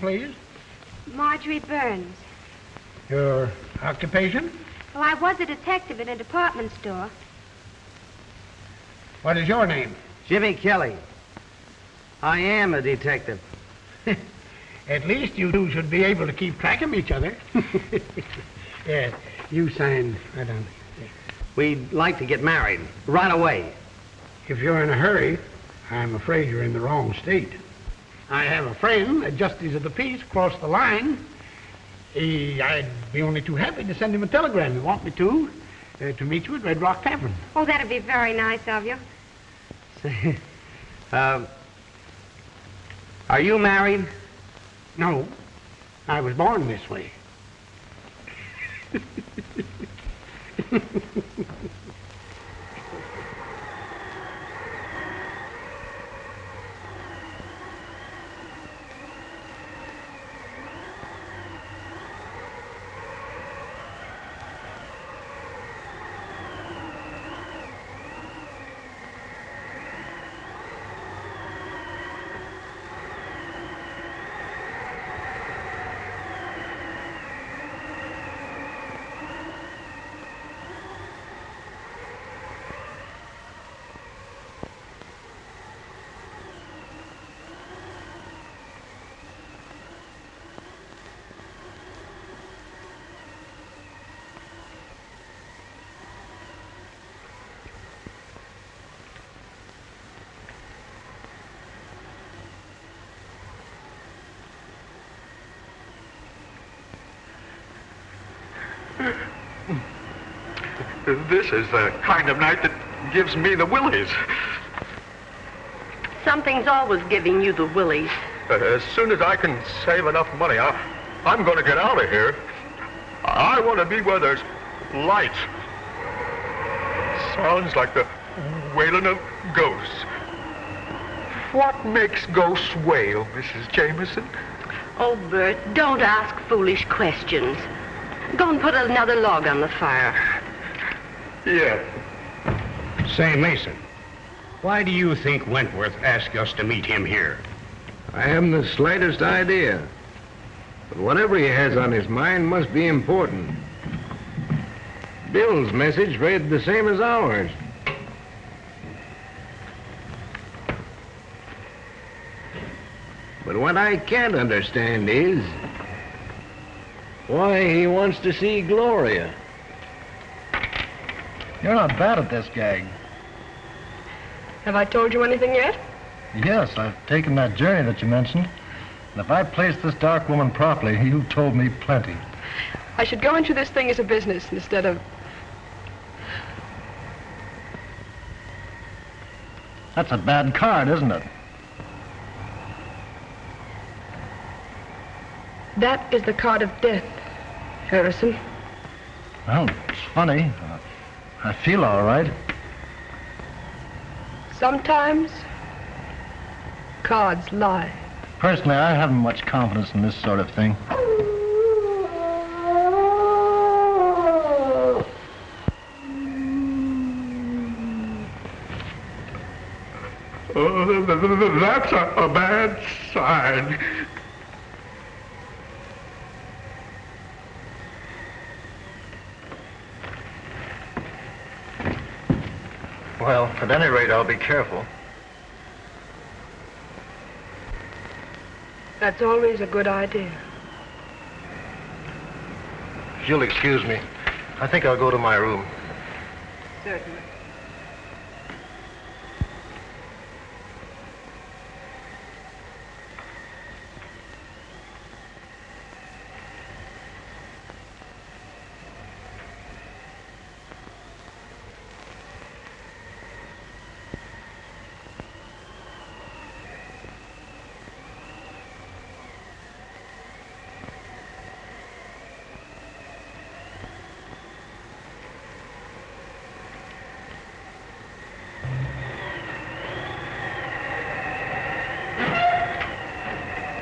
name, please? Marjorie Burns. Your occupation? Well, I was a detective in a department store. What is your name? Jimmy Kelly. I am a detective. At least you two should be able to keep track of each other. Yeah, you sign right on. Yeah. We'd like to get married right away. If you're in a hurry, I'm afraid you're in the wrong state. I have a friend, a justice of the peace, across the line. I'd be only too happy to send him a telegram. You want me to meet you at Red Rock Tavern. Oh, that'd be very nice of you. Are you married? No, I was born this way. This is the kind of night that gives me the willies. Something's always giving you the willies. As soon as I can save enough money, I'm going to get out of here. I want to be where there's light. Sounds like the wailing of ghosts. What makes ghosts wail, Mrs. Jameson? Oh, Bert, don't ask foolish questions. Go and put another log on the fire. Yes. Say, Mason, why do you think Wentworth asked us to meet him here? I haven't the slightest idea. But whatever he has on his mind must be important. Bill's message read the same as ours. But what I can't understand is why he wants to see Gloria. You're not bad at this gag. Have I told you anything yet? Yes, I've taken that journey that you mentioned. And if I placed this dark woman properly, you've told me plenty. I should go into this thing as a business instead of... That's a bad card, isn't it? That is the card of death, Harrison. Well, it's funny. I feel all right. Sometimes, cards lie. Personally, I haven't much confidence in this sort of thing. That's a bad sign. Well, at any rate, I'll be careful. That's always a good idea. If you'll excuse me, I think I'll go to my room. Certainly.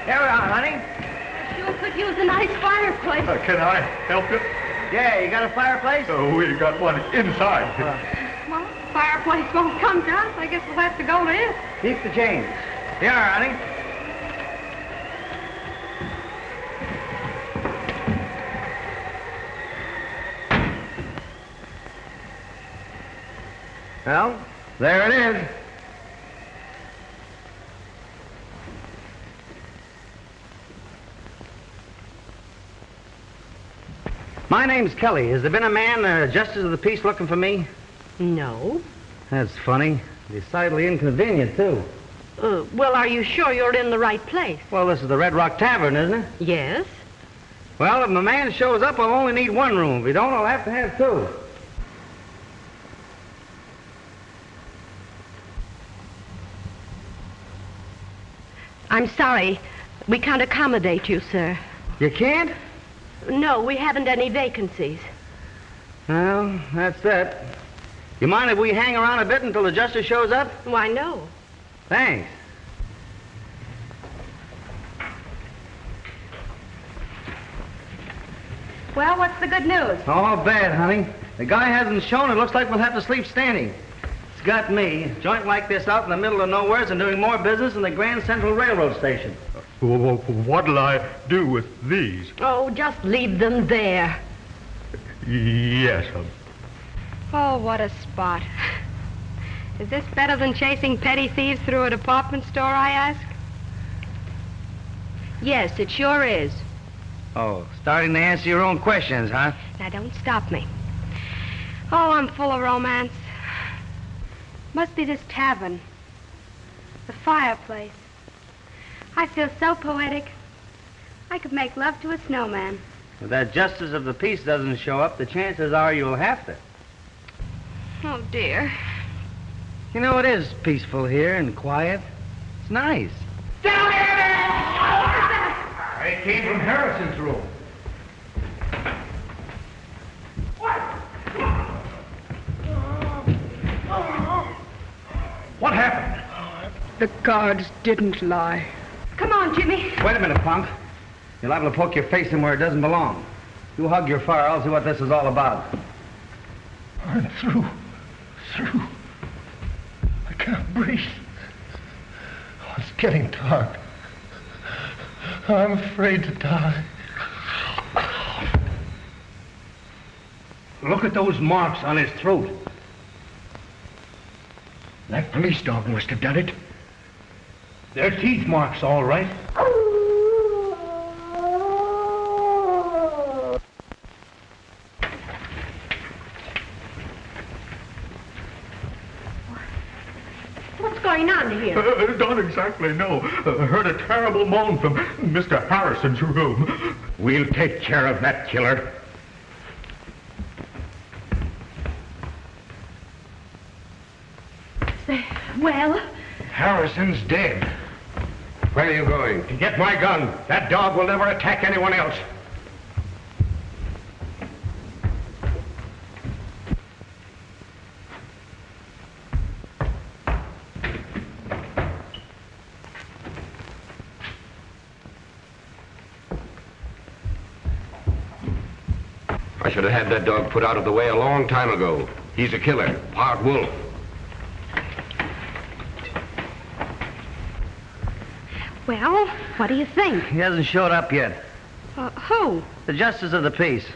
Here we are, honey. Sure could use a nice fireplace. Can I help you? Yeah, you got a fireplace? We got one inside. Well, fireplace won't come to us. I guess we'll have to go to it. Keep the change. Here, honey. Well, there it is. My name's Kelly. Has there been a man, justice of the peace, looking for me? No. That's funny. Decidedly inconvenient, too. Well, are you sure you're in the right place? Well, this is the Red Rock Tavern, isn't it? Yes. Well, if my man shows up, I'll only need one room. If he don't, I'll have to have two. I'm sorry. We can't accommodate you, sir. You can't? No, we haven't any vacancies. Well, that's that. You mind if we hang around a bit until the justice shows up? Why, no. Thanks. Well, what's the good news? Oh, bad, honey. The guy hasn't shown. It looks like we'll have to sleep standing. It's got me. A joint like this out in the middle of nowheres and doing more business than the Grand Central Railroad Station. What'll I do with these? Oh, just leave them there. Yes, Oh, what a spot. Is this better than chasing petty thieves through a department store, I ask? Yes, it sure is. Oh, starting to answer your own questions, huh? Now, don't stop me. Oh, I'm full of romance. Must be this tavern. The fireplace. I feel so poetic. I could make love to a snowman. If that justice of the peace doesn't show up, the chances are you'll have to. Oh, dear. You know, it is peaceful here and quiet. It's nice. It came from Harrison's room. What happened? The guards didn't lie. Come on, Jimmy. Wait a minute, punk. You're liable to poke your face in where it doesn't belong. You hug your fire, I'll see what this is all about. I'm through. I can't breathe. Oh, it's getting dark. I'm afraid to die. Look at those marks on his throat. That police dog must have done it. They're teeth marks, all right. What's going on here? Don't exactly know. Heard a terrible moan from Mr. Harrison's room. We'll take care of that killer. Well? Harrison's dead. Where are you going? To get my gun. That dog will never attack anyone else. I should have had that dog put out of the way a long time ago. He's a killer, part wolf. Well, what do you think? He hasn't showed up yet. Who? The justice of the peace.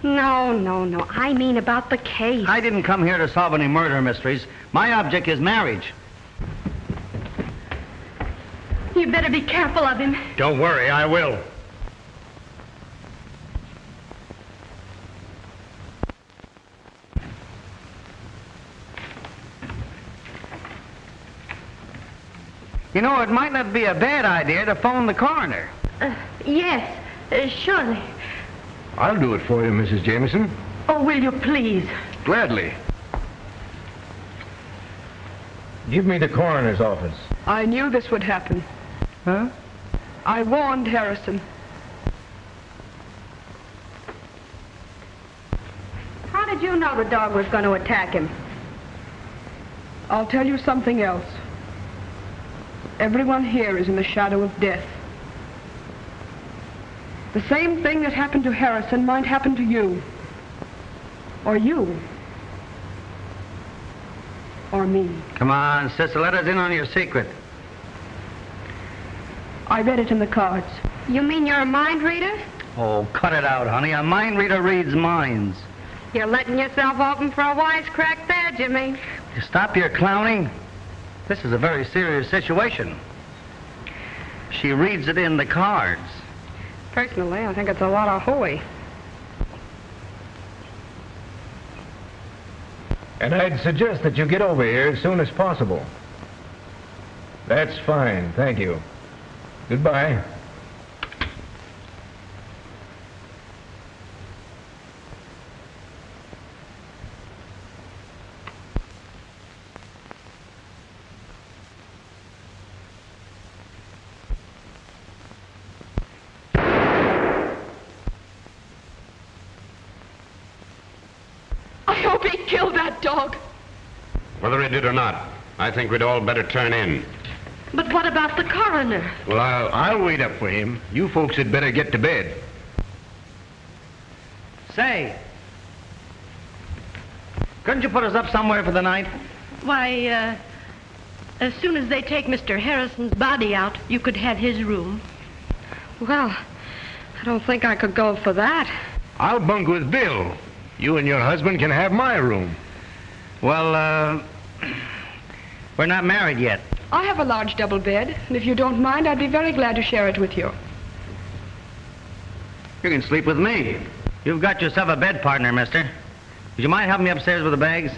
No. I mean about the case. I didn't come here to solve any murder mysteries. My object is marriage. You better be careful of him. Don't worry, I will. You know, it might not be a bad idea to phone the coroner. Yes, surely. I'll do it for you, Mrs. Jameson. Oh, will you please? Gladly. Give me the coroner's office. I knew this would happen. Huh? I warned Harrison. How did you know the dog was going to attack him? I'll tell you something else. Everyone here is in the shadow of death. The same thing that happened to Harrison might happen to you. Or you. Or me. Come on, sister, let us in on your secret. I read it in the cards. You mean you're a mind reader? Oh, cut it out, honey. A mind reader reads minds. You're letting yourself open for a wisecrack there, Jimmy. You stop your clowning. This is a very serious situation. She reads it in the cards. Personally, I think it's a lot of hooey. And I'd suggest that you get over here as soon as possible. That's fine, thank you. Goodbye. I hope he killed that dog. Whether he did or not, I think we'd all better turn in. But what about the coroner? Well, I'll wait up for him. You folks had better get to bed. Say, couldn't you put us up somewhere for the night? Why, as soon as they take Mr. Harrison's body out, you could have his room. Well, I don't think I could go for that. I'll bunk with Bill. You and your husband can have my room. Well, we're not married yet. I have a large double bed, and if you don't mind, I'd be very glad to share it with you. You can sleep with me. You've got yourself a bed partner, mister. Would you mind helping me upstairs with the bags?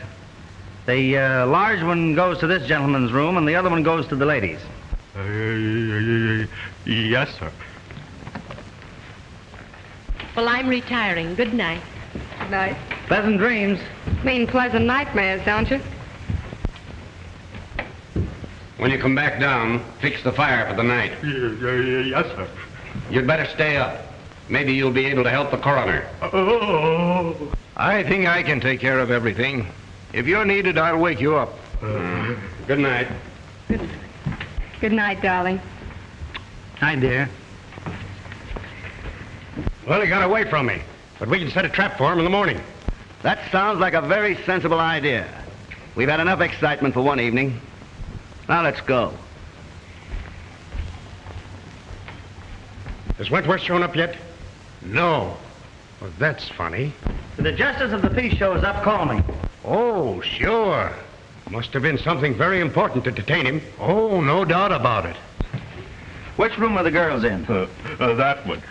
The large one goes to this gentleman's room, and the other one goes to the ladies. Yes, sir. Well, I'm retiring. Good night. Good night. Pleasant dreams. Mean pleasant nightmares, don't you? When you come back down, fix the fire for the night. Yes, sir. You'd better stay up. Maybe you'll be able to help the coroner. Oh. I think I can take care of everything. If you're needed, I'll wake you up. Good night. Good night, darling. Hi, dear. Well, he got away from me, but we can set a trap for him in the morning. That sounds like a very sensible idea. We've had enough excitement for one evening. Now let's go. Has Wentworth shown up yet? No. Well, that's funny. If the justice of the peace shows up, call me. Oh, sure. Must have been something very important to detain him. Oh, no doubt about it. Which room are the girls in? That one.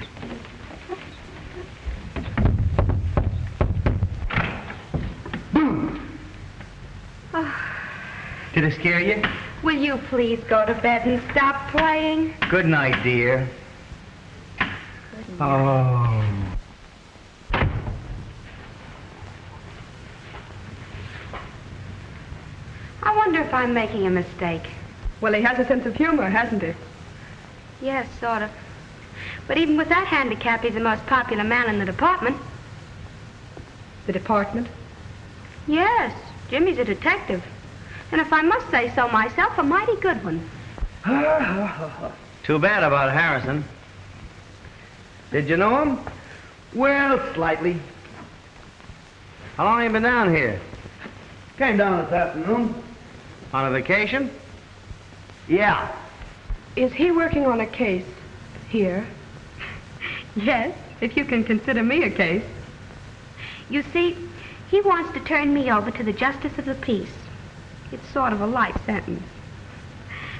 Did it scare you? Will you please go to bed and stop playing? Good night, dear. Oh. I wonder if I'm making a mistake. Well, he has a sense of humor, hasn't he? Yes, sort of. But even with that handicap, he's the most popular man in the department. The department? Yes, Jimmy's a detective. And if I must say so myself, a mighty good one. Too bad about Harrison. Did you know him? Well, slightly. How long have you been down here? Came down this afternoon. On a vacation? Yeah. Is he working on a case here? Yes, If you can consider me a case. you see, he wants to turn me over to the justice of the peace. It's sort of a life sentence.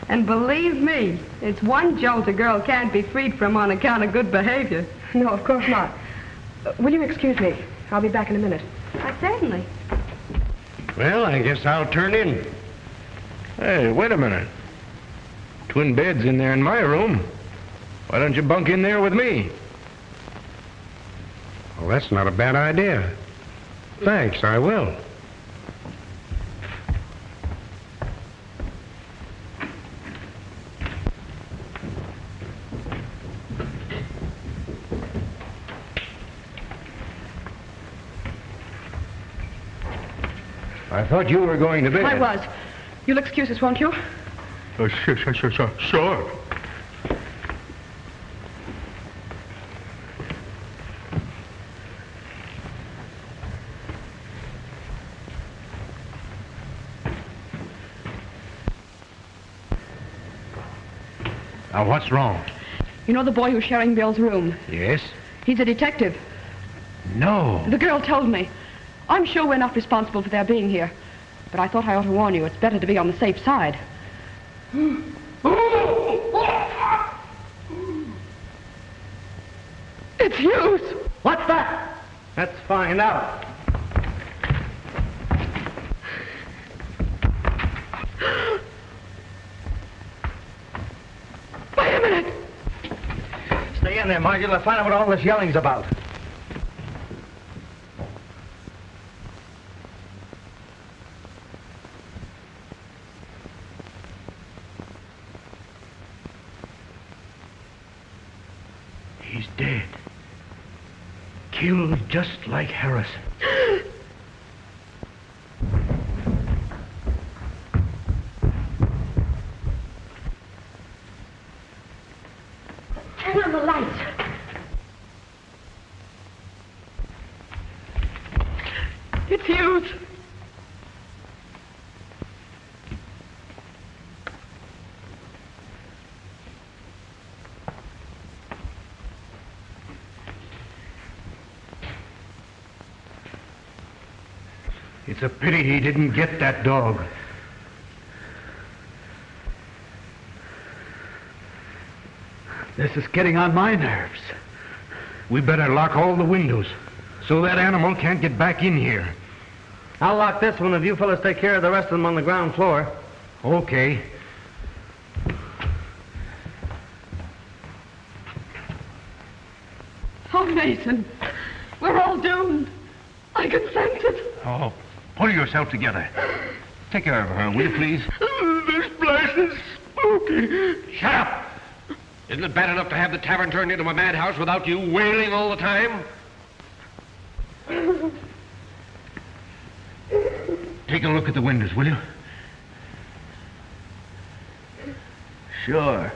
And believe me, it's one jolt a girl can't be freed from on account of good behavior. No, of course not. Will you excuse me? I'll be back in a minute. Why, certainly. Well, I guess I'll turn in. Hey, wait a minute. Twin beds in there in my room. Why don't you bunk in there with me? Well, that's not a bad idea. Thanks, I will. I thought you were going to bed. I was. You'll excuse us, won't you? Sure. Now, what's wrong? You know the boy who's sharing Bill's room? Yes? He's a detective. No. The girl told me. I'm sure we're not responsible for their being here. But I thought I ought to warn you. It's better to be on the safe side. It's Hughes. What's that? Let's find out. Wait a minute. Stay in there, Marjorie. Let's find out what all this yelling's about. He's dead. Killed just like Harrison. Turn on the lights. It's Hughes. It's a pity he didn't get that dog. This is getting on my nerves. We better lock all the windows so that animal can't get back in here. I'll lock this one if you fellas take care of the rest of them on the ground floor. Okay. Oh, Mason. We're all doomed. I can sense it. Oh, pull yourself together. Take care of her, will you, please? This place is spooky. Shut up! Isn't it bad enough to have the tavern turned into a madhouse without you wailing all the time? Take a look at the windows, will you? Sure.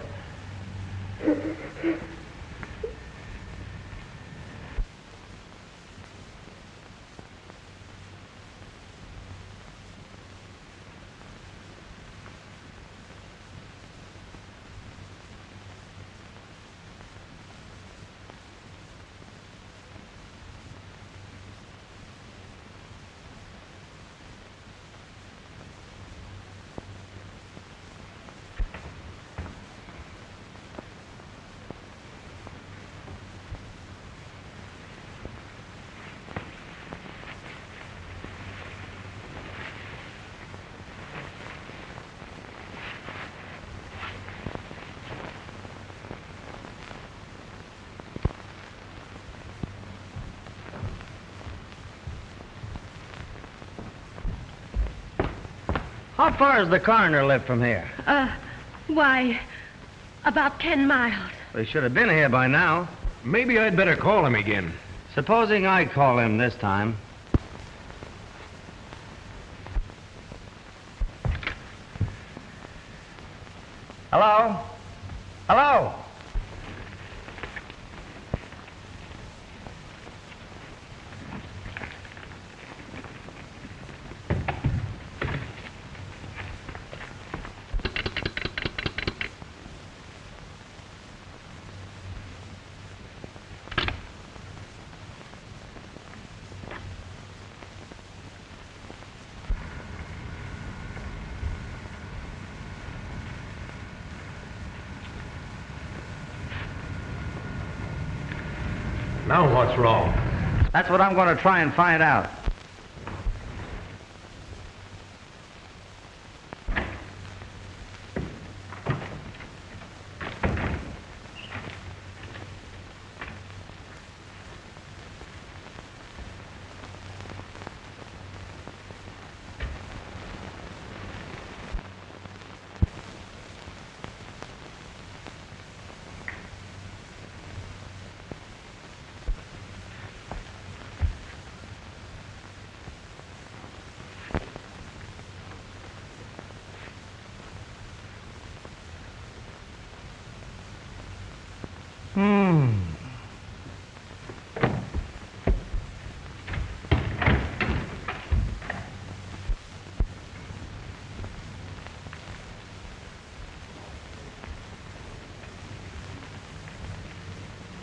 How far does the coroner live from here? Why, about 10 miles. They should have been here by now. Maybe I'd better call him again. Supposing I call him this time. Hello? Hello? Now what's wrong? That's what I'm going to try and find out.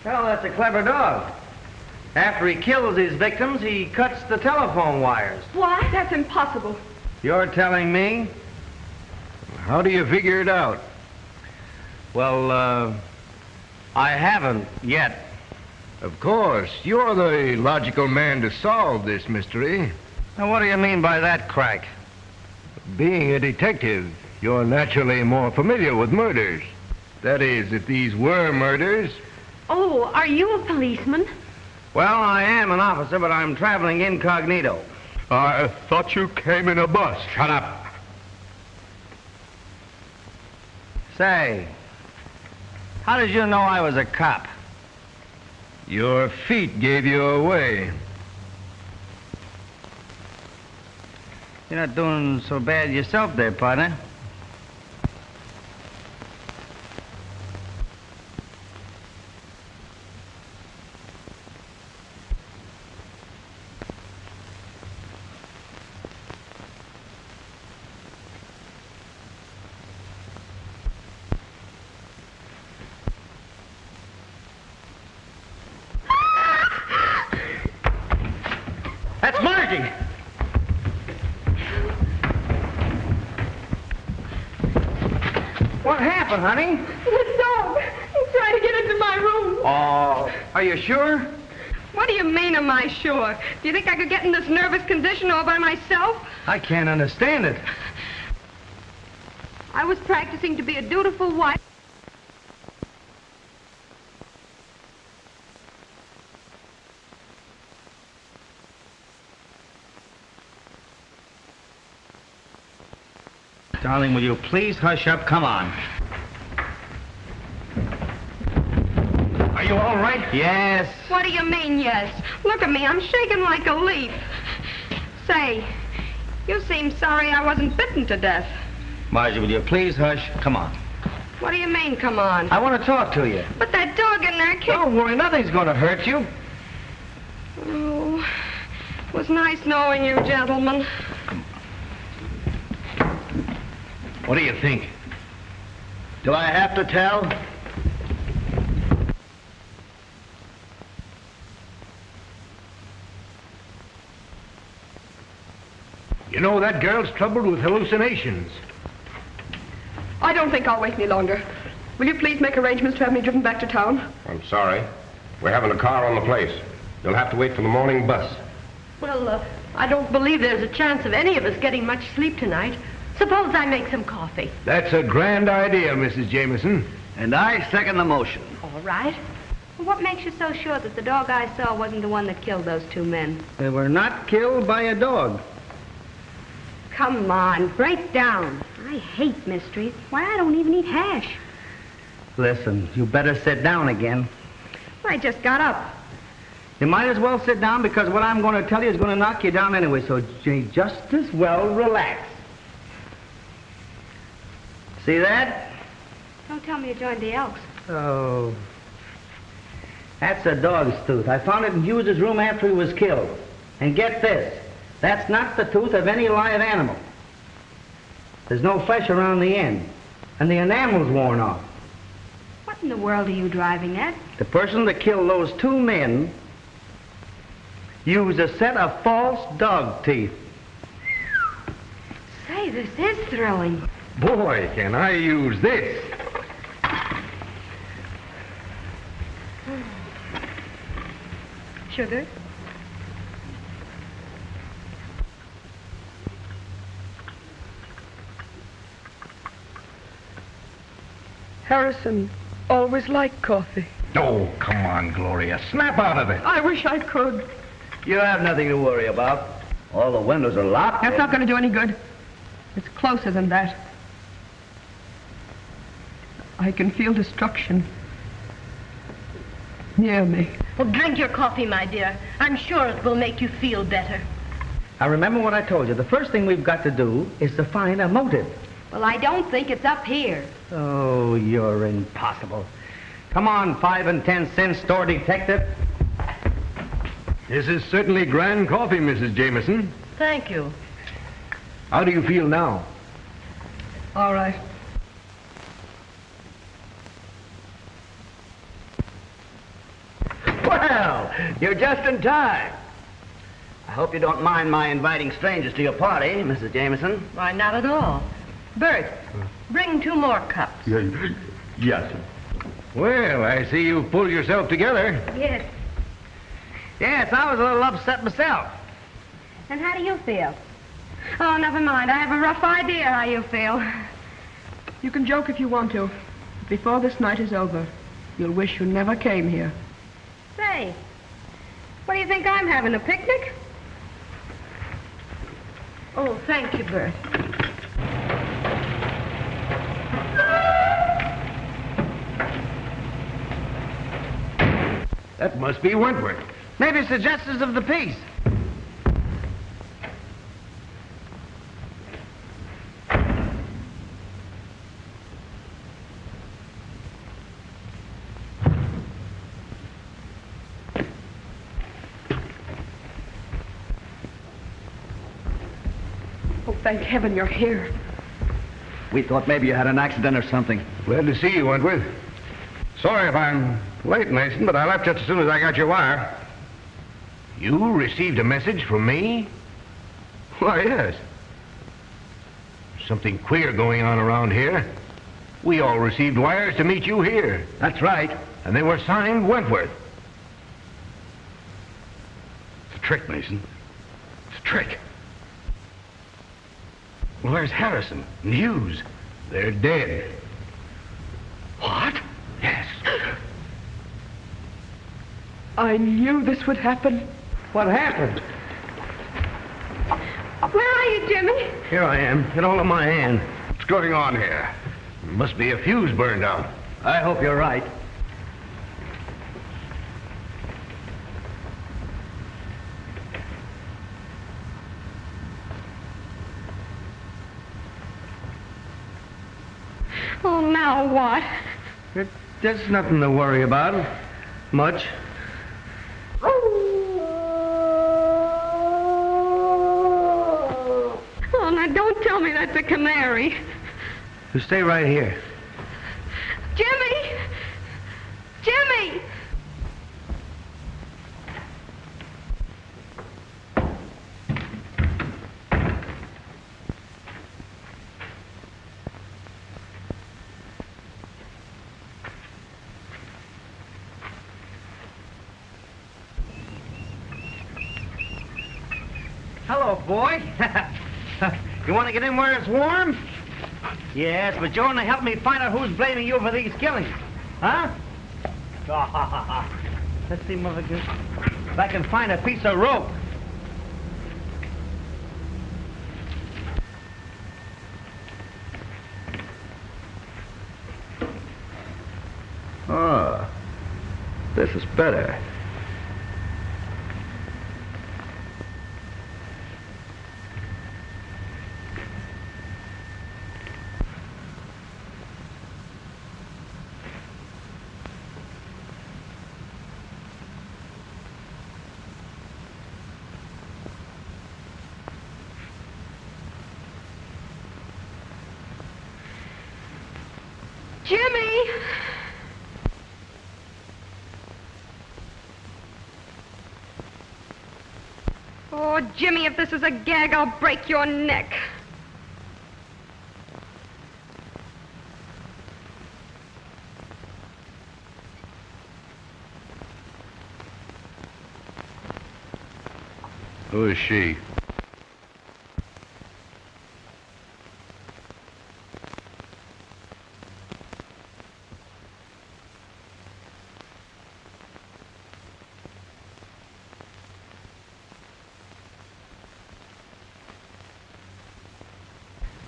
Well, that's a clever dog. After he kills his victims, he cuts the telephone wires. What? That's impossible. You're telling me? How do you figure it out? Well, I haven't yet. Of course, you're the logical man to solve this mystery. Now, what do you mean by that, Crack? Being a detective, you're naturally more familiar with murders. That is, if these were murders. Oh, are you a policeman? Well, I am an officer, but I'm traveling incognito. I thought you came in a bus. Shut up. Say, how did you know I was a cop? Your feet gave you away. You're not doing so bad yourself there, partner. That's Margie! What happened, honey? The dog. He's trying to get into my room. Oh, are you sure? What do you mean, am I sure? Do you think I could get in this nervous condition all by myself? I can't understand it. I was practicing to be a dutiful wife. Darling, will you please hush up? Come on. Are you all right? Yes. What do you mean, yes? Look at me, I'm shaking like a leaf. Say, you seem sorry I wasn't bitten to death. Margie, will you please hush? Come on. What do you mean, come on? I want to talk to you. But that dog in there kicked... Don't worry, nothing's going to hurt you. Oh, it was nice knowing you, gentlemen. What do you think? Do I have to tell? You know, that girl's troubled with hallucinations. I don't think I'll wait any longer. Will you please make arrangements to have me driven back to town? I'm sorry. We're having a car on the place. You'll have to wait for the morning bus. Well, I don't believe there's a chance of any of us getting much sleep tonight. Suppose I make some coffee. That's a grand idea, Mrs. Jameson. And I second the motion. All right. Well, what makes you so sure that the dog I saw wasn't the one that killed those two men? They were not killed by a dog. Come on, break down. I hate mysteries. Why, I don't even eat hash. Listen, you better sit down again. I just got up. You might as well sit down because what I'm going to tell you is going to knock you down anyway, so you just as well relax. See that? Don't tell me you joined the Elks. Oh. That's a dog's tooth. I found it in Hughes's room after he was killed. And get this, that's not the tooth of any live animal. There's no flesh around the end, and the enamel's worn off. What in the world are you driving at? The person that killed those two men used a set of false dog teeth. Say, this is thrilling. Boy, can I use this. Sugar? Harrison always liked coffee. Oh, come on, Gloria. Snap out of it. I wish I could. You have nothing to worry about. All the windows are locked. That's not going to do any good. It's closer than that. I can feel destruction near me. Well, drink your coffee, my dear. I'm sure it will make you feel better. Now remember what I told you. The first thing we've got to do is to find a motive. Well, I don't think it's up here. Oh, you're impossible. Come on, 5 and 10 cent store detective. This is certainly grand coffee, Mrs. Jameson. Thank you. How do you feel now? All right. Well, you're just in time. I hope you don't mind my inviting strangers to your party, Mrs. Jameson. Why, not at all. Bert, bring 2 more cups. Yes. Well, I see you pulled yourself together. Yes. Yes, I was a little upset myself. And how do you feel? Oh, never mind. I have a rough idea how you feel. You can joke if you want to. Before this night is over, you'll wish you never came here. Say, what do you think I'm having, a picnic? Oh, thank you, Bert. That must be Wentworth. Maybe it's the justice of the peace. Oh, thank heaven you're here. We thought maybe you had an accident or something. Glad to see you, Wentworth. Sorry if I'm late, Mason, but I left just as soon as I got your wire. You received a message from me? Why, yes. Something queer going on around here. We all received wires to meet you here. That's right. And they were signed Wentworth. It's a trick, Mason. It's a trick. Well, there's Harrison and Hughes. They're dead. What? Yes. I knew this would happen. What happened? Where are you, Jimmy? Here I am. Get hold of my hand. What's going on here? Must be a fuse burned out. I hope you're right. Oh, now what? There's nothing to worry about. Much. Oh, now don't tell me that's a canary. You stay right here. Jimmy! Jimmy! Hello, boy. You want to get in where it's warm? Yes, but you're going to help me find out who's blaming you for these killings. Huh? Let's see, Mother Goose. If I can find a piece of rope. Ah, this is better. Jimmy! Oh, Jimmy, if this is a gag, I'll break your neck. Who is she?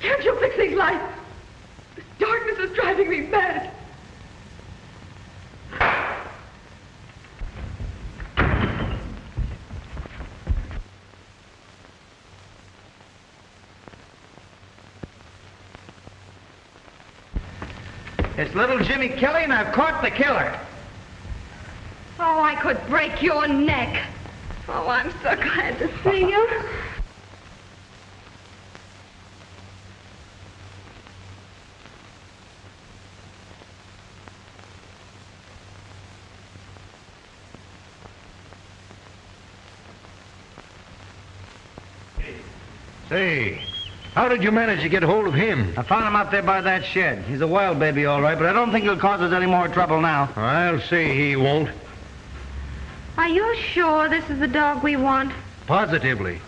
Can't you fix these lights? This darkness is driving me mad. It's little Jimmy Kelly, and I've caught the killer. Oh, I could break your neck. Oh, I'm so glad to see you. Say, how did you manage to get hold of him? I found him out there by that shed. He's a wild baby, all right, but I don't think he'll cause us any more trouble now. I'll say he won't. Are you sure this is the dog we want? Positively.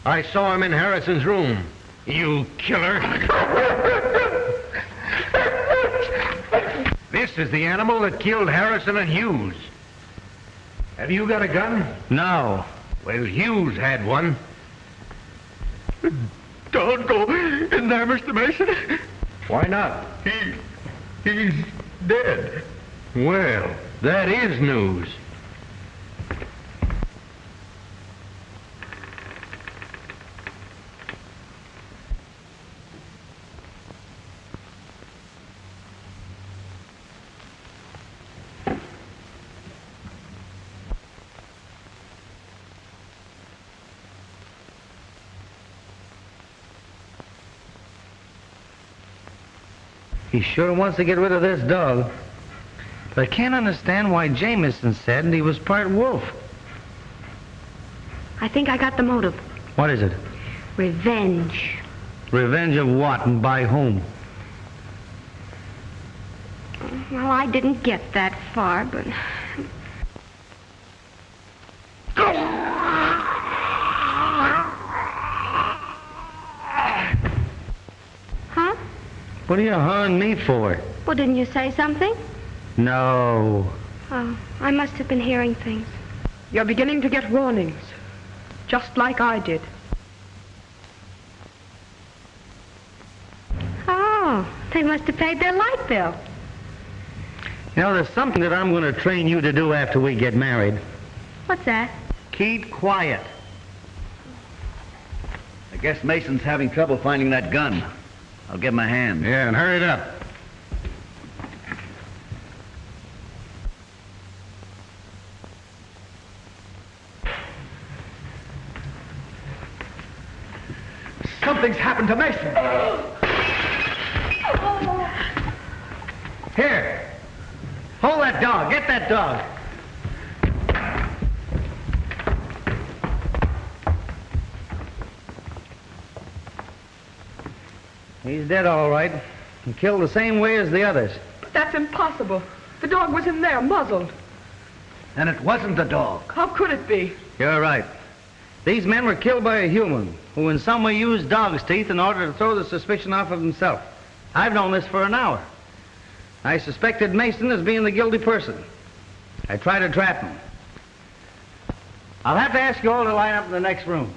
I saw him in Harrison's room. You killer. This is the animal that killed Harrison and Hughes. Have you got a gun? No. Well, Hughes had one. Don't go in there, Mr. Mason. Why not? He's dead. Well, that is news. He sure wants to get rid of this dog. But I can't understand why Jameson said he was part wolf. I think I got the motive. What is it? Revenge. Revenge of what and by whom? Well, I didn't get that far, but... Huh? What are you hawing me for? Well, didn't you say something? No. Oh, I must have been hearing things. You're beginning to get warnings, just like I did. Oh, they must have paid their light bill. You know, there's something that I'm going to train you to do after we get married. What's that? Keep quiet. I guess Mason's having trouble finding that gun. I'll give him a hand. Yeah, and hurry it up. Something's happened to Mason. Here. Hold that dog. Get that dog. He's dead, all right. And killed the same way as the others. But that's impossible. The dog was in there, muzzled. And it wasn't the dog. How could it be? You're right. These men were killed by a human who in some way used dog's teeth in order to throw the suspicion off of himself. I've known this for an hour. I suspected Mason as being the guilty person. I tried to trap him. I'll have to ask you all to line up in the next room.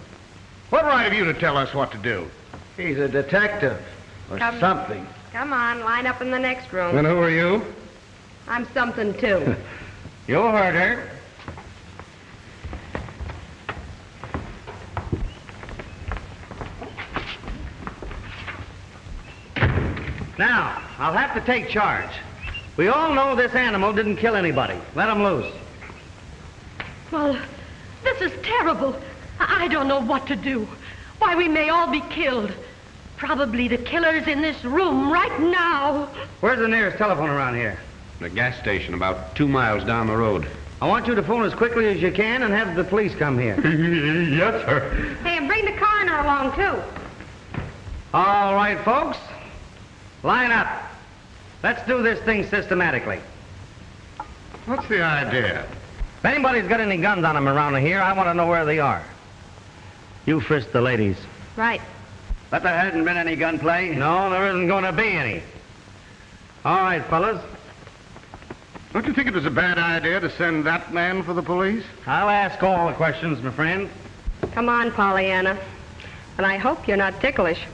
What right have you to tell us what to do? He's a detective or something. Come on, line up in the next room. And who are you? I'm something, too. You heard her. Now, I'll have to take charge. We all know this animal didn't kill anybody. Let him loose. Well, this is terrible. I don't know what to do. Why, we may all be killed. Probably the killer's in this room right now. Where's the nearest telephone around here? The gas station about 2 miles down the road. I want you to phone as quickly as you can and have the police come here. Yes, sir. Hey, and bring the coroner along, too. All right, folks. Line up. Let's do this thing systematically. What's the idea? If anybody's got any guns on them around here, I want to know where they are. You frisk the ladies. Right. But there hasn't been any gunplay. No, there isn't going to be any. All right, fellas. Don't you think it was a bad idea to send that man for the police? I'll ask all the questions, my friend. Come on, Pollyanna. And I hope you're not ticklish.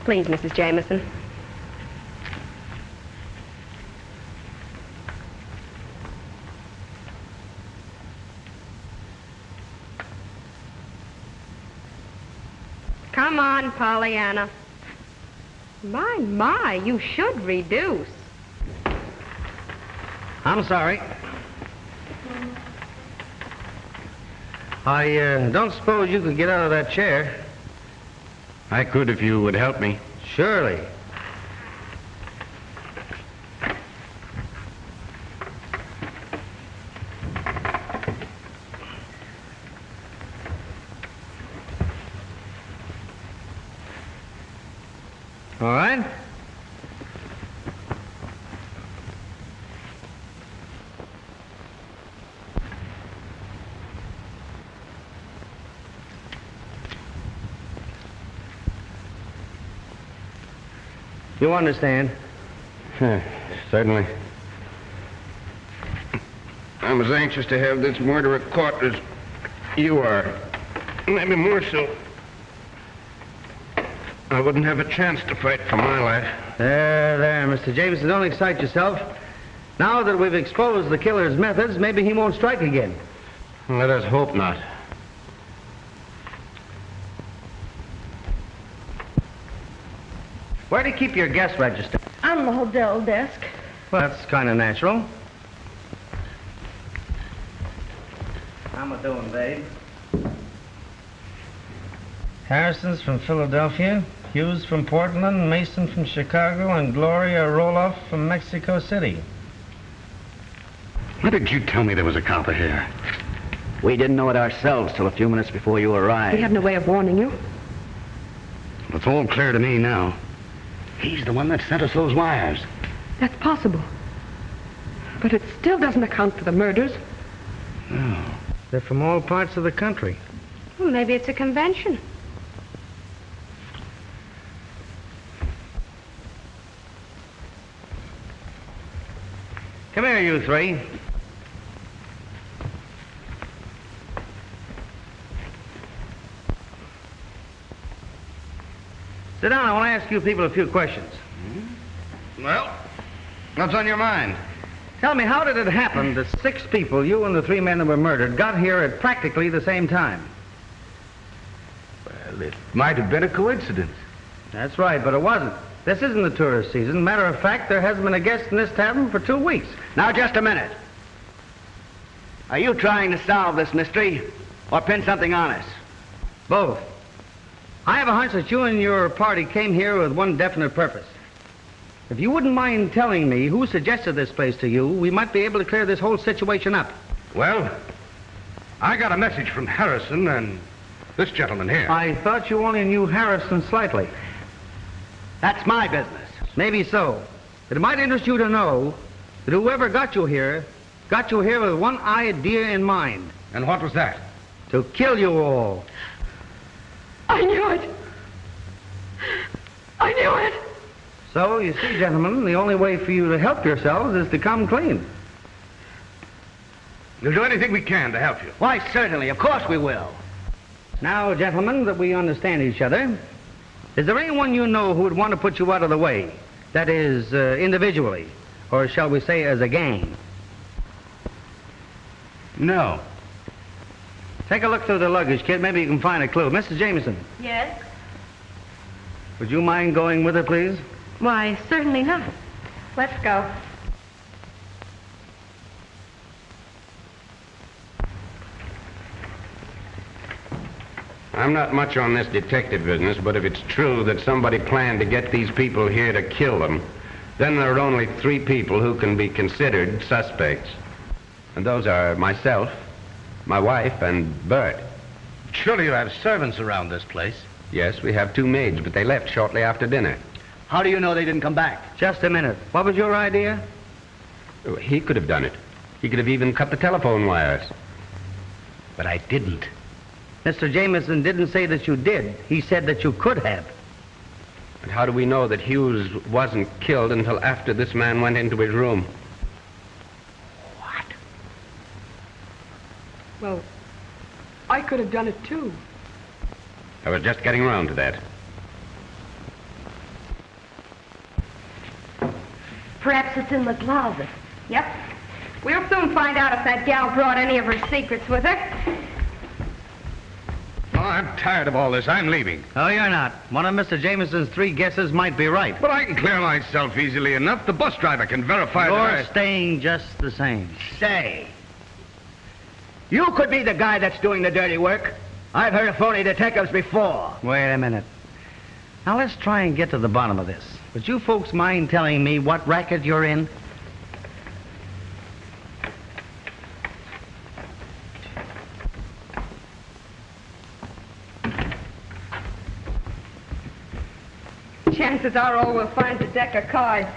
Please, Mrs. Jameson. Come on, Pollyanna. My, you should reduce. I'm sorry. I don't suppose you could get out of that chair. I could if you would help me. Surely. All right. You understand? Certainly. I'm as anxious to have this murderer caught as you are. Maybe more so. I wouldn't have a chance to fight for my life. There, Mr. Jameson, don't excite yourself. Now that we've exposed the killer's methods, maybe he won't strike again. Let us hope not. Where do you keep your guest register? On the hotel desk. Well, that's kind of natural. How am I doing, babe? Harrison's from Philadelphia, Hughes from Portland, Mason from Chicago, and Gloria Roloff from Mexico City. Why did you tell me there was a copper here? We didn't know it ourselves till a few minutes before you arrived. We had no way of warning you. Well, it's all clear to me now. He's the one that sent us those wires. That's possible. But it still doesn't account for the murders. No. They're from all parts of the country. Well, maybe it's a convention. Come here, you three. Sit down. I want to ask you people a few questions. Well, what's on your mind? Tell me, how did it happen that 6 people, you and the 3 men that were murdered, got here at practically the same time? Well, it might have been a coincidence. That's right, but it wasn't. This isn't the tourist season. Matter of fact, there hasn't been a guest in this tavern for 2 weeks. Now, just a minute. Are you trying to solve this mystery or pin something on us? Both. I have a hunch that you and your party came here with one definite purpose. If you wouldn't mind telling me who suggested this place to you, we might be able to clear this whole situation up. Well, I got a message from Harrison and this gentleman here. I thought you only knew Harrison slightly. That's my business. Maybe so. It might interest you to know that whoever got you here with one idea in mind. And what was that? To kill you all. I knew it. I knew it. So, you see, gentlemen, the only way for you to help yourselves is to come clean. We'll do anything we can to help you. Why, certainly. Of course we will. Now, gentlemen, that we understand each other, is there anyone you know who would want to put you out of the way? That is, individually, or shall we say as a gang? No. Take a look through the luggage, kid. Maybe you can find a clue. Mrs. Jameson, Yes? would you mind going with her, please? Why, certainly not. Let's go. I'm not much on this detective business, but if it's true that somebody planned to get these people here to kill them, then there are only 3 people who can be considered suspects. And those are myself, my wife, and Bert. Surely you have servants around this place. Yes, we have 2 maids, but they left shortly after dinner. How do you know they didn't come back? Just a minute. What was your idea? He could have done it. He could have even cut the telephone wires. But I didn't. Mr. Jameson didn't say that you did. He said that you could have. And how do we know that Hughes wasn't killed until after this man went into his room? What? Well, I could have done it too. I was just getting around to that. Perhaps it's in the closet. Yep. We'll soon find out if that gal brought any of her secrets with her. Oh, I'm tired of all this. I'm leaving. Oh, you're not. One of Mr. Jameson's 3 guesses might be right. But I can clear myself easily enough. The bus driver can verify You're that staying just the same. Say, you could be the guy that's doing the dirty work. I've heard of phony detectives before. Wait a minute. Now, let's try and get to the bottom of this. Would you folks mind telling me what racket you're in? Chances are all we'll find is a deck of cards.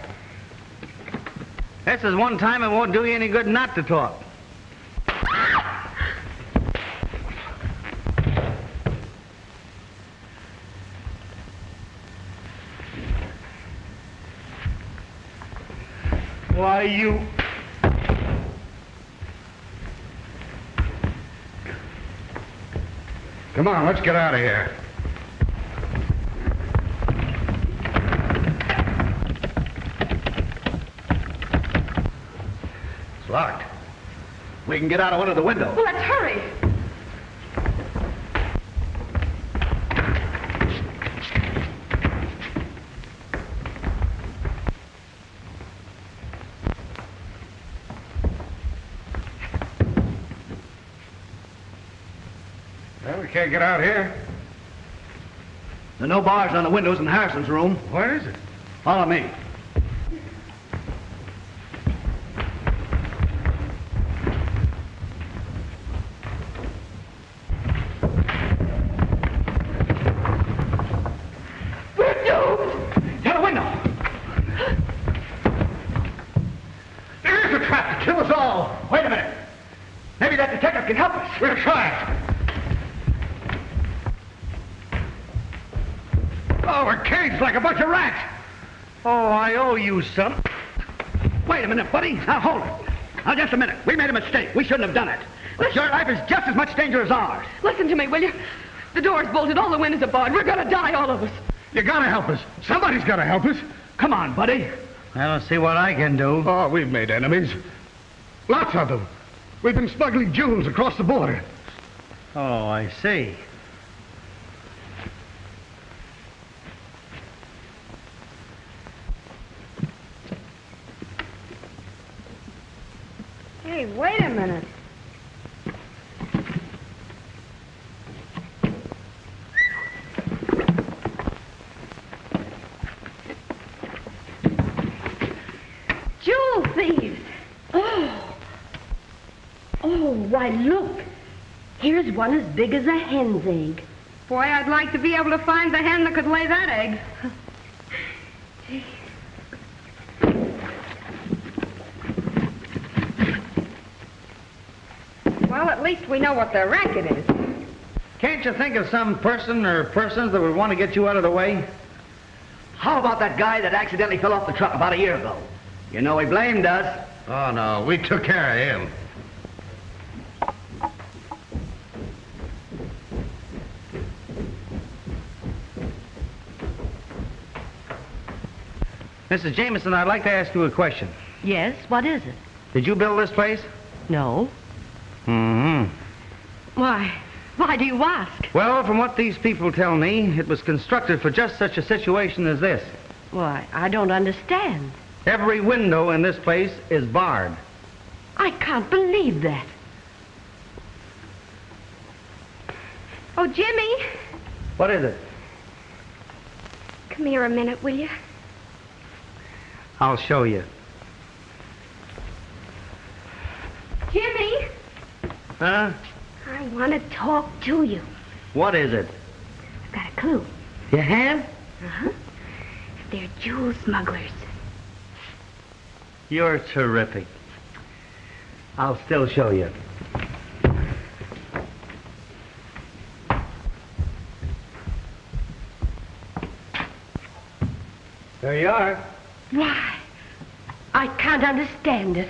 This is one time it won't do you any good not to talk. Why, you... Come on, let's get out of here. It's locked. We can get out of one of the windows. Well, let's hurry. Well, we can't get out here. There are no bars on the windows in Harrison's room. Where is it? Follow me. We'll try it. Oh, we're caged like a bunch of rats. Oh, I owe you some. Wait a minute, buddy. Now, hold it. Now, just a minute. We made a mistake. We shouldn't have done it. But your life is just as much danger as ours. Listen to me, will you? The door's bolted, all the windows are barred. We're gonna die, all of us. You gotta help us. Somebody's gotta help us. Come on, buddy. I don't see what I can do. Oh, we've made enemies. Lots of them. We've been smuggling jewels across the border. Oh, I see. Hey, wait a minute. Jewel thieves! Oh, why, look. Here's one as big as a hen's egg. Boy, I'd like to be able to find the hen that could lay that egg. Well, at least we know what the racket is. Can't you think of some person or persons that would want to get you out of the way? How about that guy that accidentally fell off the truck about a year ago? You know he blamed us. Oh, no, we took care of him. Mrs. Jameson, I'd like to ask you a question. Yes, what is it? Did you build this place? No. Mm-hmm. Why do you ask? Well, from what these people tell me, it was constructed for just such a situation as this. Why, I don't understand. Every window in this place is barred. I can't believe that. Oh, Jimmy. What is it? Come here a minute, will you? I'll show you. Jimmy. Huh? I want to talk to you. What is it? I've got a clue. You have? Uh-huh. They're jewel smugglers. You're terrific. I'll still show you. There you are. Why, I can't understand it.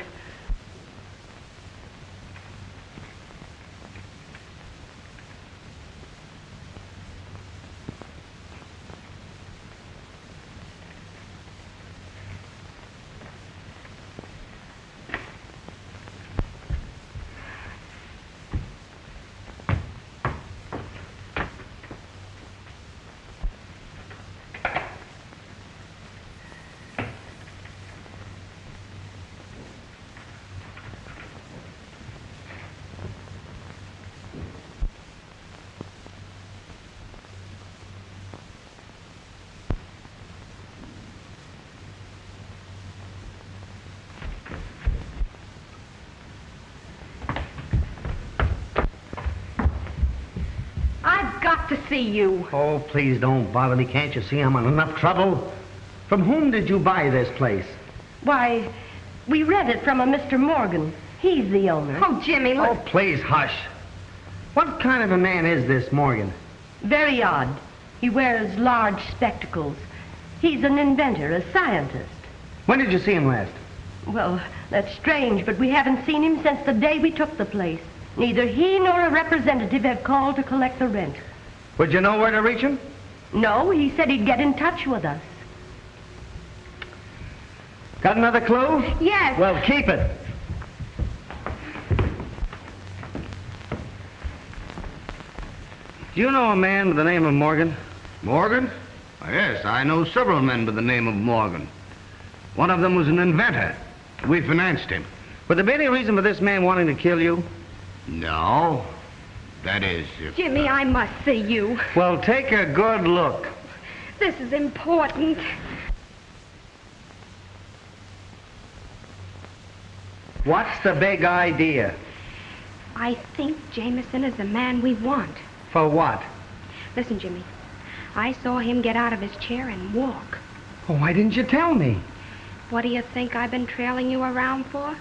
to see you. Oh, please don't bother me. Can't you see I'm in enough trouble? From whom did you buy this place? Why, we read it from a Mr. Morgan. He's the owner. Oh, Jimmy, look. Oh, please, hush. What kind of a man is this Morgan? Very odd. He wears large spectacles. He's an inventor, a scientist. When did you see him last? Well, that's strange, but we haven't seen him since the day we took the place. Neither he nor a representative have called to collect the rent. Would you know where to reach him? No, he said he'd get in touch with us. Got another clue? Yes. Well, keep it. Do you know a man by the name of Morgan? Morgan? Yes, I know several men by the name of Morgan. One of them was an inventor. We financed him. Would there be any reason for this man wanting to kill you? No. That is, if... Jimmy, I must see you. Well, take a good look. This is important. What's the big idea? I think Jameson is the man we want. For what? Listen, Jimmy. I saw him get out of his chair and walk. Oh, why didn't you tell me? What do you think I've been trailing you around for?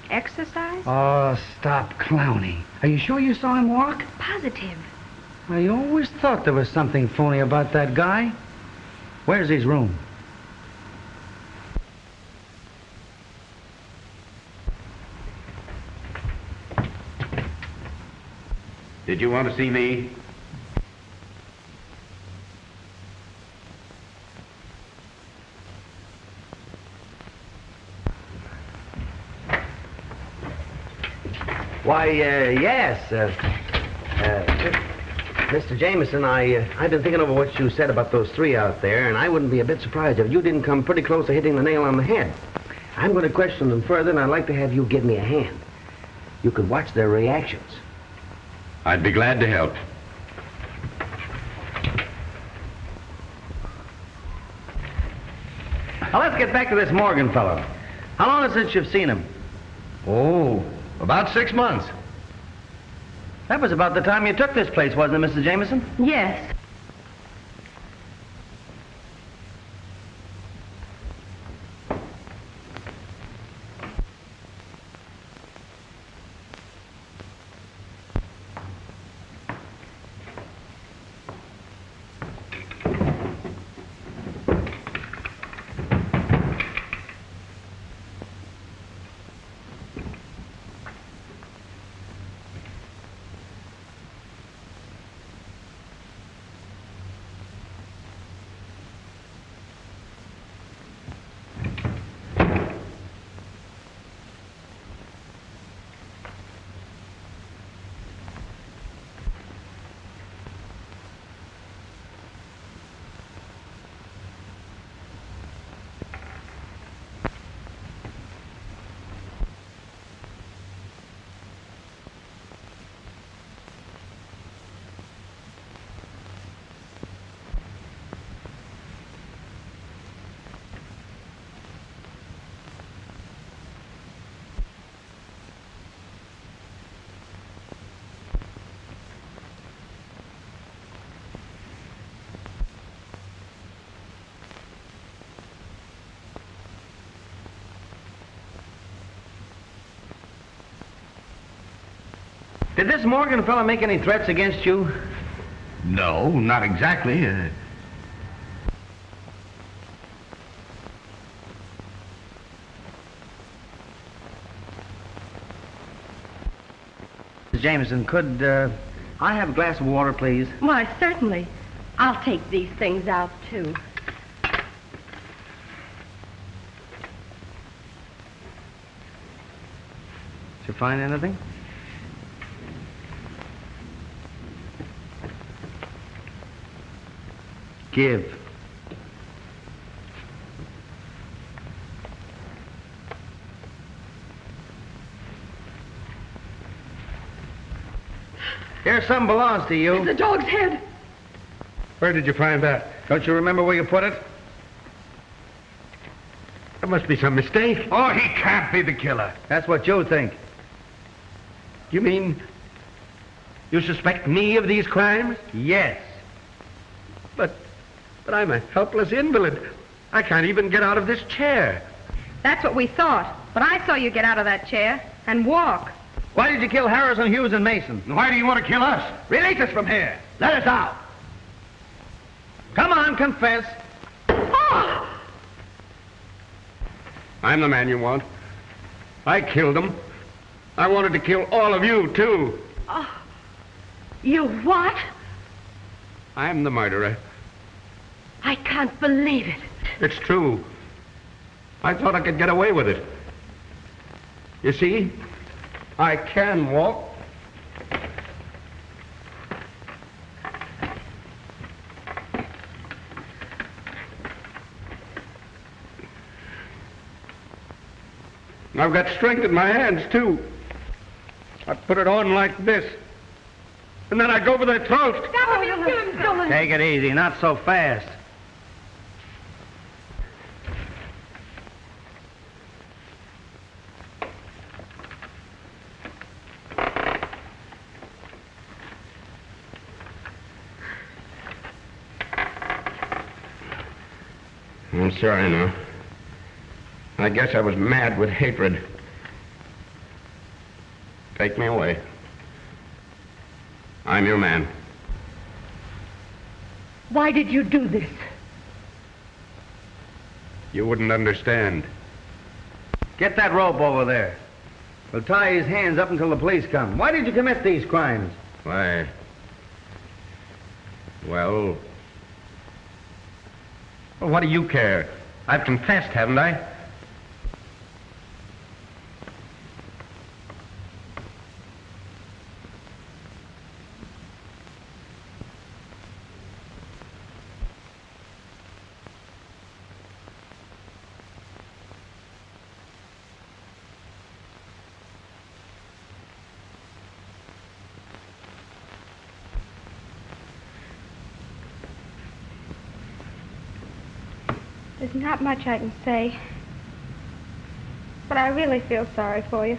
Exercise? Oh, stop clowning. Are you sure you saw him walk? Positive. I always thought there was something phony about that guy. Where's his room? Did you want to see me? Why, yes. Mr. Jameson, I've been thinking over what you said about those three out there, and I wouldn't be a bit surprised if you didn't come pretty close to hitting the nail on the head. I'm going to question them further, and I'd like to have you give me a hand. You could watch their reactions. I'd be glad to help. Now, let's get back to this Morgan fellow. How long is it since you've seen him? Oh, about 6 months. That was about the time you took this place, wasn't it, Mrs. Jameson? Yes. Did this Morgan fellow make any threats against you? No, not exactly. Mrs. Jameson, could I have a glass of water, please? Why, certainly. I'll take these things out, too. Did you find anything? Give. Here, some belongs to you. It's the dog's head. Where did you find that? Don't you remember where you put it? There must be some mistake. Oh, he can't be the killer. That's what you think. You mean you suspect me of these crimes? Yes. But I'm a helpless invalid. I can't even get out of this chair. That's what we thought. But I saw you get out of that chair and walk. Why did you kill Harrison, Hughes, and Mason? Why do you want to kill us? Release us from here. Let us out. Come on, confess. I'm the man you want. I killed him. I wanted to kill all of you, too. You what? I'm the murderer. I can't believe it. It's true. I thought I could get away with it. You see, I can walk. I've got strength in my hands, too. I put it on like this. And then I go for their throats. Stop him, you villain. Take it easy, not so fast. I'm sorry now. I guess I was mad with hatred. Take me away. I'm your man. Why did you do this? You wouldn't understand. Get that rope over there. We'll tie his hands up until the police come. Why did you commit these crimes? Why? Well, what do you care? I've confessed, haven't I? There's not much I can say, but I really feel sorry for you.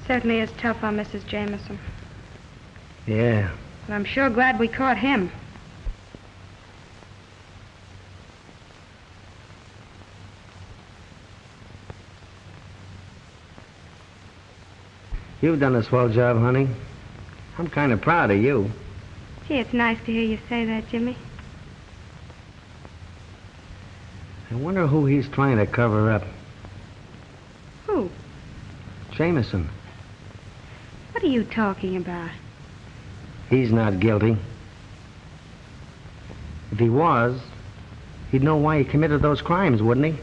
Certainly is tough on Mrs. Jameson. Yeah. But I'm sure glad we caught him. You've done a swell job, honey. I'm kind of proud of you. Gee, it's nice to hear you say that, Jimmy. I wonder who he's trying to cover up. Who? Jameson. What are you talking about? He's not guilty. If he was, he'd know why he committed those crimes, wouldn't he?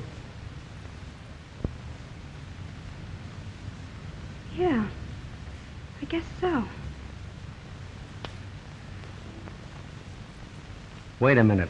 Yeah, I guess so. Wait a minute.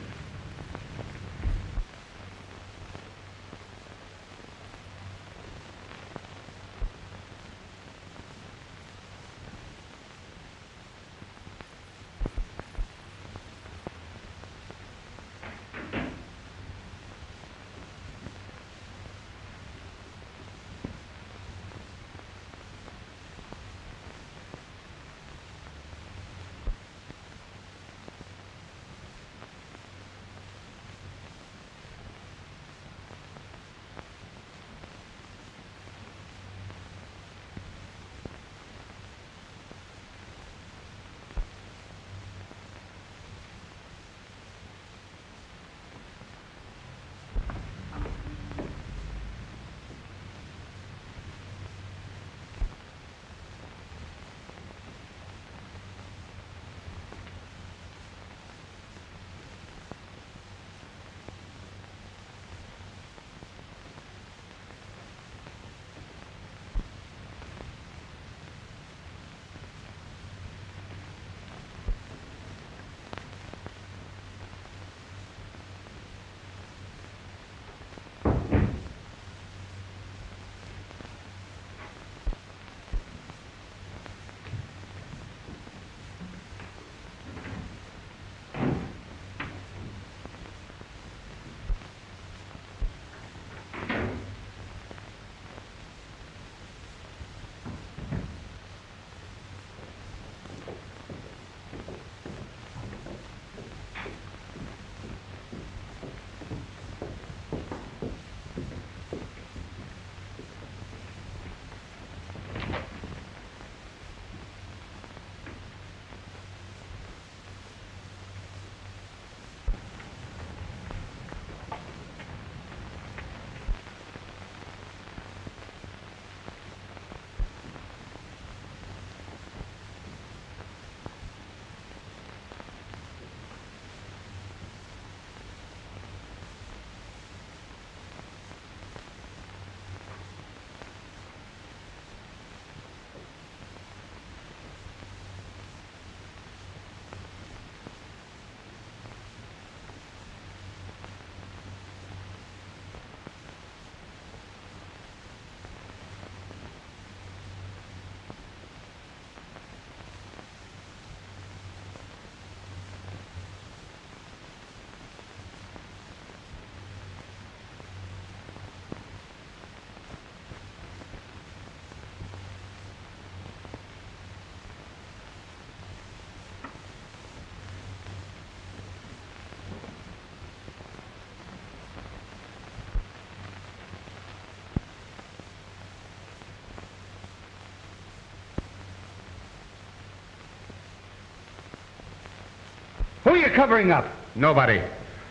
Who are you covering up? Nobody.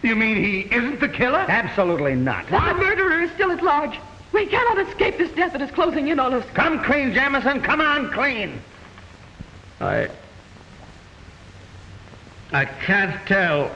You mean he isn't the killer? Absolutely not. The murderer is still at large. We cannot escape this death that is closing in on us. Come clean, Jamison. Come on, clean. I can't tell.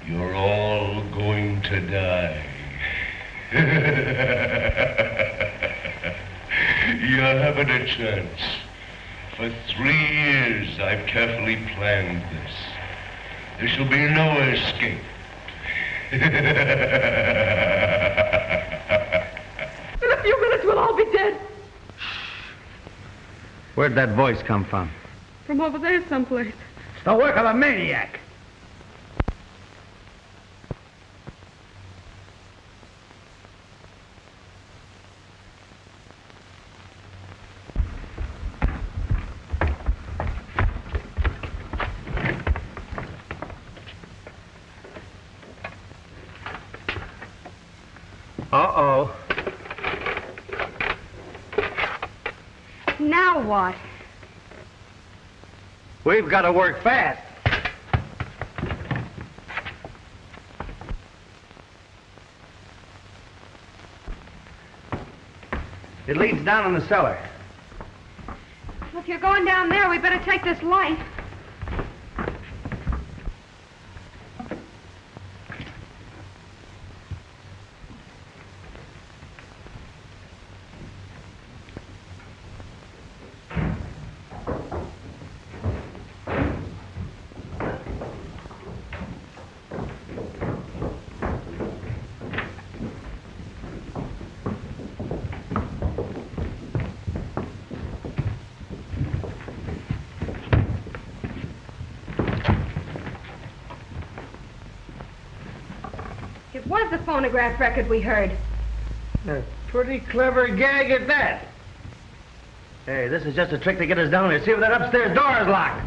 You're all going to die. You haven't a chance. For 3 years, I've carefully planned this. There shall be no escape. In a few minutes, we'll all be dead. Where'd that voice come from? From over there someplace. It's the work of a maniac. Uh-oh. Now what? We've got to work fast. It leads down in the cellar. If you're going down there, we better take this light. It was the phonograph record we heard. A pretty clever gag at that. Hey, this is just a trick to get us down here. See if that upstairs door is locked.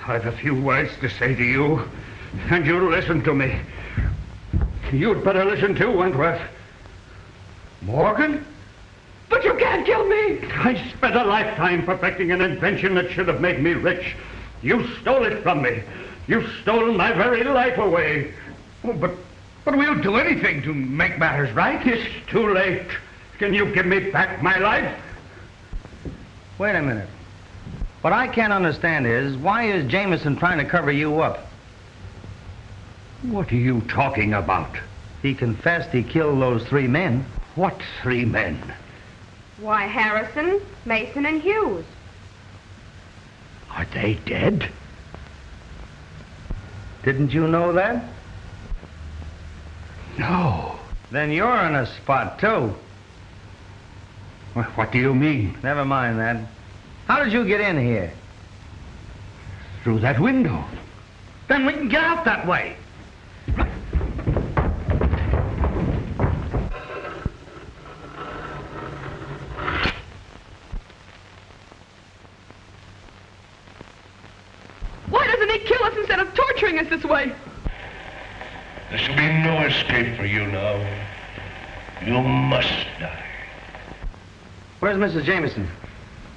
I've a few words to say to you, and you'll listen to me. You'd better listen too, Wentworth. Morgan? But you can't kill me! I spent a lifetime perfecting an invention that should have made me rich. You stole it from me. You've stolen my very life away. Oh, but we'll do anything to make matters right. It's too late. Can you give me back my life? Wait a minute. What I can't understand is, why is Jamison trying to cover you up? What are you talking about? He confessed he killed those 3 men. What 3 men? Why, Harrison, Mason, and Hughes. Are they dead? Didn't you know that? No. Then you're in a spot, too. What do you mean? Never mind that. How did you get in here? Through that window. Then we can get out that way. way? There shall be no escape for you now. You must die. Where's Mrs. Jameson?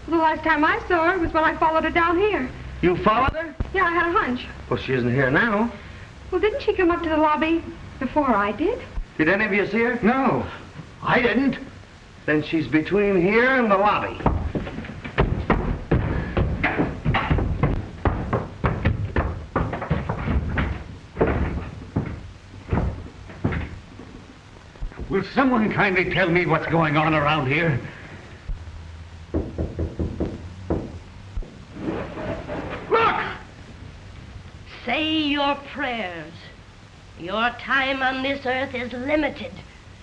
The last time I saw her was when I followed her down here. You followed her? Yeah, I had a hunch. Well, she isn't here now. Well, didn't she come up to the lobby before I did? Did any of you see her? No, I didn't. Then she's between here and the lobby. Will someone kindly tell me what's going on around here? Look! Say your prayers. Your time on this earth is limited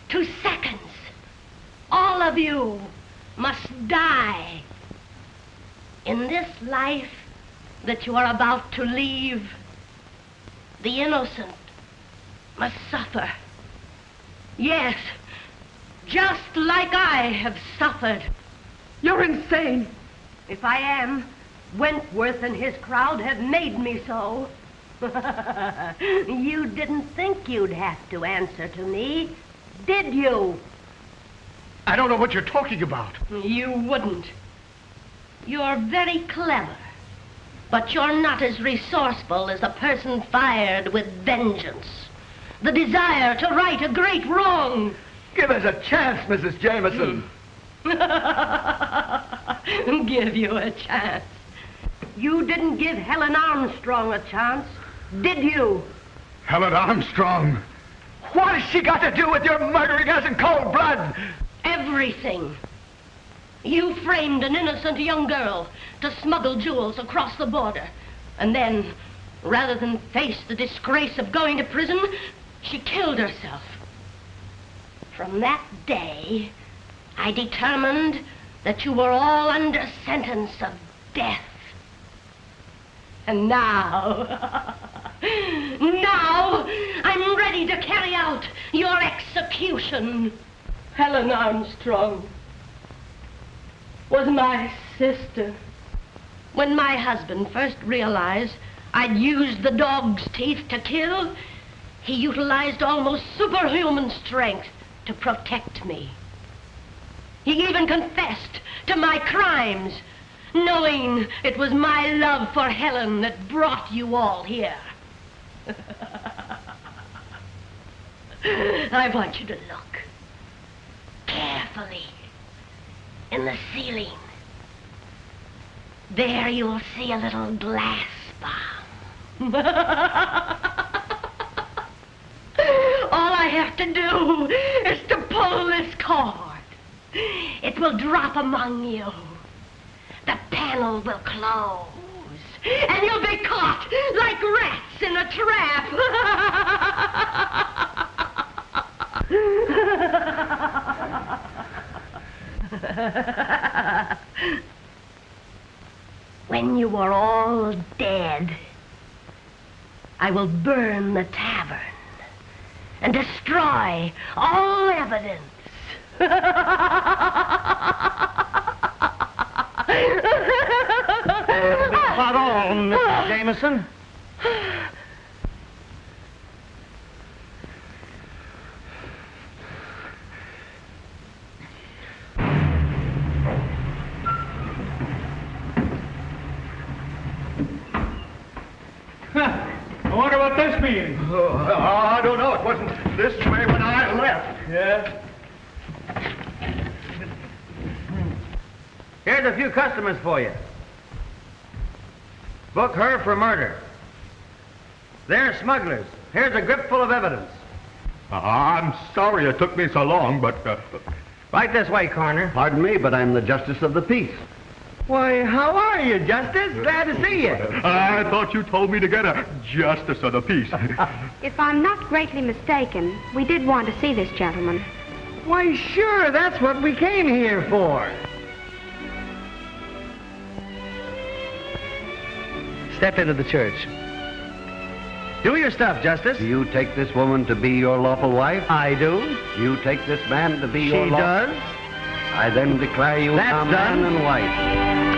to seconds. All of you must die. In this life that you are about to leave, the innocent must suffer. Yes, just like I have suffered. You're insane. If I am, Wentworth and his crowd have made me so. You didn't think you'd have to answer to me, did you? I don't know what you're talking about. You wouldn't. You're very clever, but you're not as resourceful as a person fired with vengeance. The desire to right a great wrong. Give us a chance, Mrs. Jameson. Give you a chance. You didn't give Helen Armstrong a chance, did you? Helen Armstrong? What has she got to do with your murdering us in cold blood? Everything. You framed an innocent young girl to smuggle jewels across the border. And then, rather than face the disgrace of going to prison, she killed herself. From that day, I determined that you were all under sentence of death. And now, I'm ready to carry out your execution. Helen Armstrong was my sister. When my husband first realized I'd used the dog's teeth to kill, he utilized almost superhuman strength to protect me. He even confessed to my crimes, knowing it was my love for Helen that brought you all here. I want you to look carefully in the ceiling. There you'll see a little glass bomb. All I have to do is to pull this cord. It will drop among you. The panel will close, and you'll be caught like rats in a trap. When you are all dead, I will burn the tavern and destroy all evidence. About all, Mrs. Jameson. I wonder what this means. I don't know. It wasn't this way when I left. Yeah? Here's a few customers for you. Book her for murder. They're smugglers. Here's a grip full of evidence. I'm sorry it took me so long, but... Right this way, Coroner. Pardon me, but I'm the Justice of the Peace. Why, how are you, Justice? Glad to see you. I thought you told me to get a Justice of the Peace. If I'm not greatly mistaken, we did want to see this gentleman. Why, sure, that's what we came here for. Step into the church. Do your stuff, Justice. Do you take this woman to be your lawful wife? I do. You take this man to be your lawful... She does. I then declare you That's a man done. and wife.